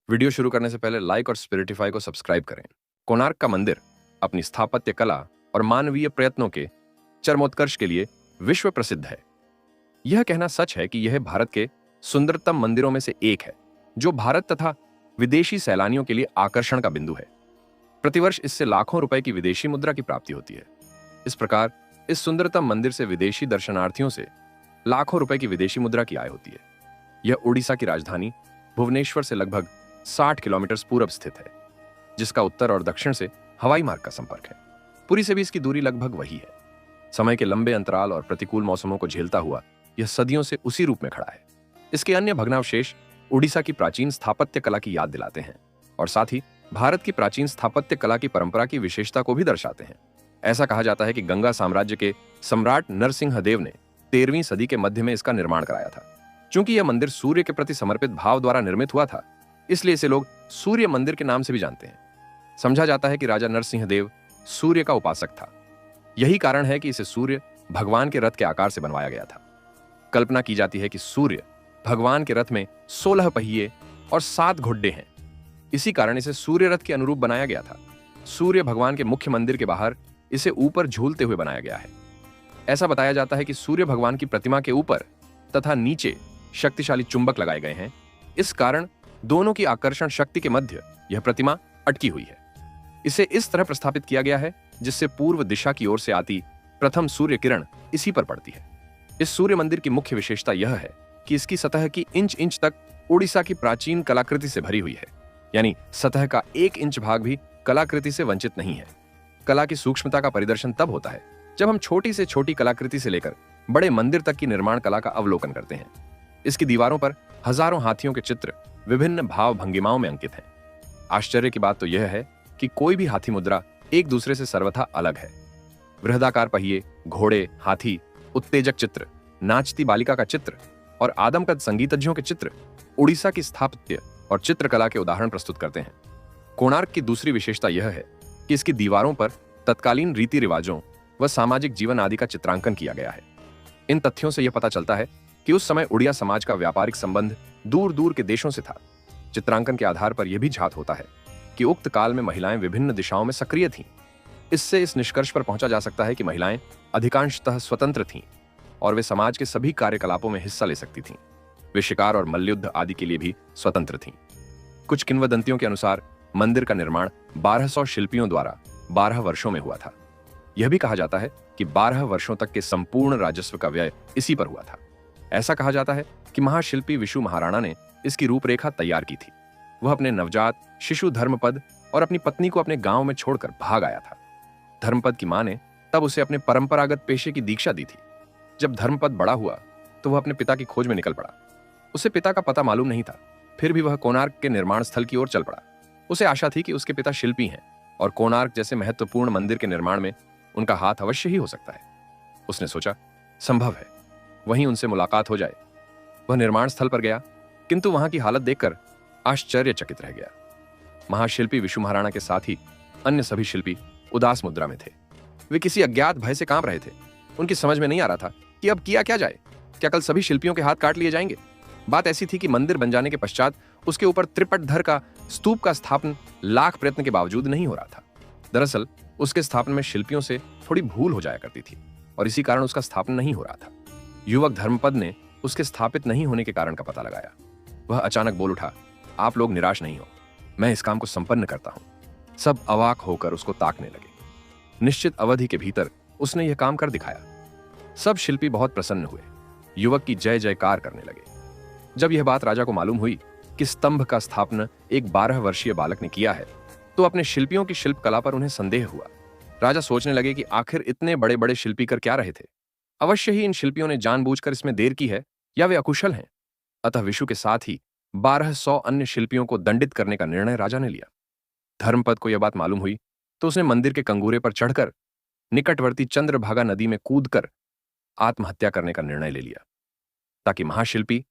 Video शुरू करने से पहले लाइक और स्पिरिटिफाई को सब्सक्राइब करें। कोणार्क का मंदिर अपनी स्थापत्य कला और मानवीय प्रयत्नों के चरमोत्कर्ष के लिए विश्व प्रसिद्ध है। यह कहना सच है कि यह भारत के सुंदरतम मंदिरों में से एक है, जो भारत तथा विदेशी सैलानियों के लिए आकर्षण का बिंदु है। प्रतिवर्ष इससे लाखों रुपए की विदेशी मुद्रा की प्राप्ति होती है। इस प्रकार इस सुंदरतम मंदिर से विदेशी दर्शनार्थियों से लाखों रुपए की विदेशी मुद्रा की आय होती है। यह ओडिशा की राजधानी भुवनेश्वर से लगभग 60 किलोमीटर पूरब स्थित है, जिसका उत्तर और दक्षिण से हवाई मार्ग का संपर्क है। पुरी से भी इसकी दूरी लगभग वही है। समय के लंबे अंतराल और प्रतिकूल मौसमों को झेलता हुआ यह सदियों से उसी रूप में खड़ा है। इसके अन्य भग्नावशेष ओडिशा की प्राचीन स्थापत्य कला की याद दिलाते हैं और साथ ही भारत की प्राचीन स्थापत्य कला की परंपरा की विशेषता को भी दर्शाते हैं। ऐसा कहा जाता है कि गंगा साम्राज्य के सम्राट नरसिंहदेव ने 13वीं सदी के मध्य में इसका निर्माण कराया था। चूंकि यह मंदिर सूर्य के प्रति समर्पित भाव द्वारा निर्मित हुआ था, इसलिए इसे लोग सूर्य मंदिर के नाम से भी जानते हैं। समझा जाता है कि राजा नरसिंहदेव सूर्य का उपासक था। यही कारण है कि इसे सूर्य भगवान के रथ के आकार से बनवाया गया था। कल्पना की जाती है कि सूर्य भगवान के रथ में 16 पहिए और 7 घुड्डे हैं। इसी कारण इसे सूर्य रथ के अनुरूप बनाया गया था। सूर्य भगवान के मुख्य मंदिर के बाहर इसे ऊपर झूलते हुए बनाया गया है। ऐसा बताया जाता है कि सूर्य भगवान की प्रतिमा के ऊपर तथा नीचे शक्तिशाली चुंबक लगाए गए हैं। इस कारण दोनों की आकर्षण शक्ति के मध्य यह प्रतिमा अटकी हुई है। इसे इस तरह प्रस्थापित किया गया है जिससे पूर्व दिशा की ओर से आती प्रथम सूर्य किरण इसी पर पड़ती है। इस सूर्य मंदिर की मुख्य विशेषता यह है कि इसकी सतह की इंच इंच तक ओडिशा की प्राचीन कलाकृति से भरी हुई है, यानी सतह का 1 इंच भाग भी कलाकृति से वंचित नहीं है। कला की सूक्ष्मता का परिदर्शन तब होता है जब हम छोटी से छोटी कलाकृति से लेकर बड़े मंदिर तक की निर्माण कला का अवलोकन करते हैं। इसकी दीवारों पर हजारों हाथियों के चित्र विभिन्न भाव भंगिमाओं में अंकित हैं। आश्चर्य की बात तो यह है कि कोई भी हाथी मुद्रा एक दूसरे से सर्वथा अलग है। बृहदाकार पहिए, घोड़े, हाथी, उत्तेजक चित्र, नाचती बालिका का चित्र और आदमकद संगीतज्ञों के चित्र उड़ीसा की स्थापत्य और चित्रकला के उदाहरण प्रस्तुत करते हैं। कोणार्क की दूसरी विशेषता यह है कि इसकी दीवारों पर तत्कालीन रीति रिवाजों व सामाजिक जीवन आदि का चित्रांकन किया गया है। इन तथ्यों से यह पता चलता है कि उस समय उड़िया समाज का व्यापारिक संबंध दूर दूर के देशों से था। चित्रांकन के आधार पर यह भी झात होता है कि उक्त काल में महिलाएं विभिन्न दिशाओं में सक्रिय थीं। इससे इस निष्कर्ष पर पहुंचा जा सकता है कि महिलाएं अधिकांशतः स्वतंत्र थीं और वे समाज के सभी कार्यकलापों में हिस्सा ले सकती थीं। वे शिकार और मल्लयुद्ध आदि के लिए भी स्वतंत्र थीं। कुछ किंवदंतियों के अनुसार मंदिर का निर्माण 1200 शिल्पियों द्वारा 12 वर्षों में हुआ था। यह भी कहा जाता है कि 12 वर्षों तक के संपूर्ण राजस्व का व्यय इसी पर हुआ था। ऐसा कहा जाता है कि महाशिल्पी विशु महाराणा ने इसकी रूपरेखा तैयार की थी। वह अपने नवजात शिशु धर्मपद और अपनी पत्नी को अपने गांव में छोड़कर भाग आया था। धर्मपद की मां ने तब उसे अपने परंपरागत पेशे की दीक्षा दी थी। जब धर्मपद बड़ा हुआ तो वह अपने पिता की खोज में निकल पड़ा। उसे पिता का पता मालूम नहीं था, फिर भी वह कोणार्क के निर्माण स्थल की ओर चल पड़ा। उसे आशा थी कि उसके पिता शिल्पी हैं और कोणार्क जैसे महत्वपूर्ण मंदिर के निर्माण में उनका हाथ अवश्य ही हो सकता है। उसने सोचा, संभव है वहीं उनसे मुलाकात हो जाए। वह निर्माण स्थल पर गया, किंतु वहां की हालत देखकर आश्चर्यचकित रह गया। महाशिल्पी विशु महाराणा के साथ ही अन्य सभी शिल्पी उदास मुद्रा में थे। वे किसी अज्ञात भय से कांप रहे थे। उनकी समझ में नहीं आ रहा था कि अब किया क्या जाए। क्या कल सभी शिल्पियों के हाथ काट लिए जाएंगे? बात ऐसी थी कि मंदिर बन जाने के पश्चात उसके ऊपर त्रिपटधर का स्तूप का स्थापन लाख प्रयत्न के बावजूद नहीं हो रहा था। दरअसल उसके स्थापन में शिल्पियों से थोड़ी भूल हो जाया करती थी और इसी कारण उसका स्थापन नहीं हो रहा था। युवक धर्मपद ने उसके स्थापित नहीं होने के कारण का पता लगाया। वह अचानक बोल उठा, आप लोग निराश नहीं हो, मैं इस काम को संपन्न करता हूं। सब अवाक होकर उसको ताकने लगे। निश्चित अवधि के भीतर उसने यह काम कर दिखाया। सब शिल्पी बहुत प्रसन्न हुए, युवक की जय जयकार करने लगे। जब यह बात राजा को मालूम हुई कि स्तंभ का स्थापना एक 12 वर्षीय बालक ने किया है, तो अपने शिल्पियों की शिल्प कला पर उन्हें संदेह हुआ। राजा सोचने लगे कि आखिर इतने बड़े बड़े शिल्पी कर क्या रहे थे। अवश्य ही इन शिल्पियों ने जानबूझकर इसमें देर की है या वे अकुशल हैं। अतः विशु के साथ ही 1200 अन्य शिल्पियों को दंडित करने का निर्णय राजा ने लिया। धर्मपद को यह बात मालूम हुई तो उसने मंदिर के कंगूरे पर चढ़कर निकटवर्ती चंद्रभागा नदी में कूदकर आत्महत्या करने का निर्णय ले लिया, ताकि महाशिल्पी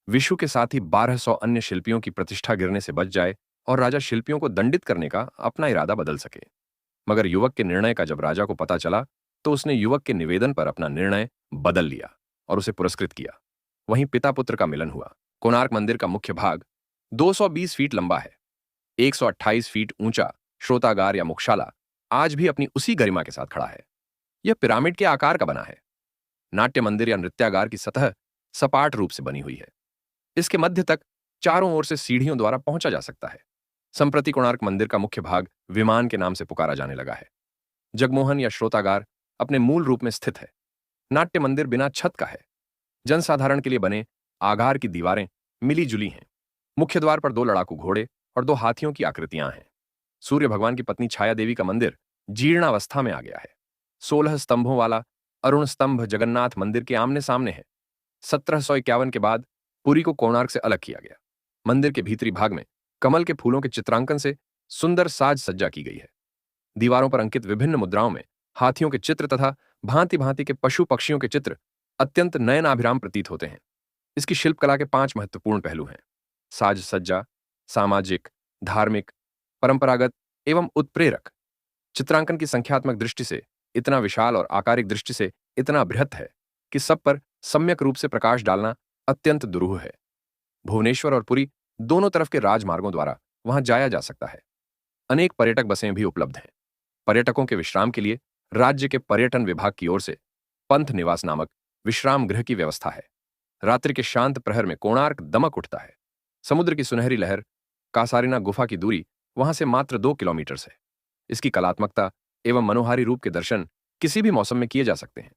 विशु के साथ ही 1200 अन्य शिल्पियों की प्रतिष्ठा गिरने से बच जाए और राजा शिल्पियों को दंडित करने का अपना इरादा बदल सके। मगर युवक के निर्णय का जब राजा को पता चला तो उसने युवक के निवेदन पर अपना निर्णय बदल लिया और उसे पुरस्कृत किया। वहीं पिता पुत्र का मिलन हुआ। कोणार्क मंदिर का मुख्य भाग 220 फीट लंबा है। 128 फीट ऊंचा श्रोतागार या मुख्शाला आज भी अपनी उसी गरिमा के साथ खड़ा है। यह पिरामिड के आकार का बना है। नाट्य मंदिर या नृत्यागार की सतह सपाट रूप से बनी हुई है। इसके मध्य तक चारों ओर से सीढ़ियों द्वारा पहुंचा जा सकता है। संप्रति कोणार्क मंदिर का मुख्य भाग विमान के नाम से पुकारा जाने लगा है। जगमोहन या श्रोतागार अपने मूल रूप में स्थित है। नाट्य मंदिर बिना छत का है। जनसाधारण के लिए बने आगार की दीवारें मिली जुली हैं। मुख्य द्वार पर 2 लड़ाकू घोड़े और 2 हाथियों की आकृतियां हैं। सूर्य भगवान की पत्नी छाया देवी का मंदिर जीर्णावस्था में आ गया है। 16 स्तंभों वाला अरुण स्तंभ जगन्नाथ मंदिर के आमने सामने है। 1751 के बाद पुरी को कोणार्क से अलग किया गया। मंदिर के भीतरी भाग में कमल के फूलों के चित्रांकन से सुंदर साज सज्जा की गई है। दीवारों पर अंकित विभिन्न मुद्राओं में हाथियों के चित्र तथा भांति भांति के पशु पक्षियों के चित्र अत्यंत नयनाभिराम प्रतीत होते हैं। इसकी शिल्पकला के 5 महत्वपूर्ण पहलू हैं: साज सज्जा, सामाजिक, धार्मिक, परंपरागत एवं उत्प्रेरक। चित्रांकन की संख्यात्मक दृष्टि से इतना विशाल और आकारिक दृष्टि से इतना बृहत है कि सब पर सम्यक रूप से प्रकाश डालना अत्यंत दुरूह है। भुवनेश्वर और पुरी दोनों तरफ के राजमार्गों द्वारा वहां जाया जा सकता है। अनेक पर्यटक बसें भी उपलब्ध हैं। पर्यटकों के विश्राम के लिए राज्य के पर्यटन विभाग की ओर से पंथ निवास नामक विश्राम गृह की व्यवस्था है। रात्रि के शांत प्रहर में कोणार्क दमक उठता है। समुद्र की सुनहरी लहर, कासारिना गुफा की दूरी वहां से मात्र 2 किलोमीटर है। इसकी कलात्मकता एवं मनोहारी रूप के दर्शन किसी भी मौसम में किए जा सकते हैं।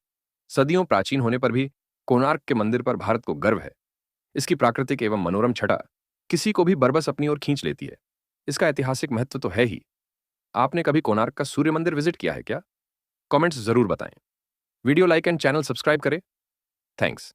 सदियों प्राचीन होने पर भी कोणार्क के मंदिर पर भारत को गर्व है। इसकी प्राकृतिक एवं मनोरम छटा किसी को भी बरबस अपनी ओर खींच लेती है। इसका ऐतिहासिक महत्व तो है ही। आपने कभी कोणार्क का सूर्य मंदिर विजिट किया है क्या? कमेंट्स जरूर बताएं। Video like and channel subscribe करें। थैंक्स।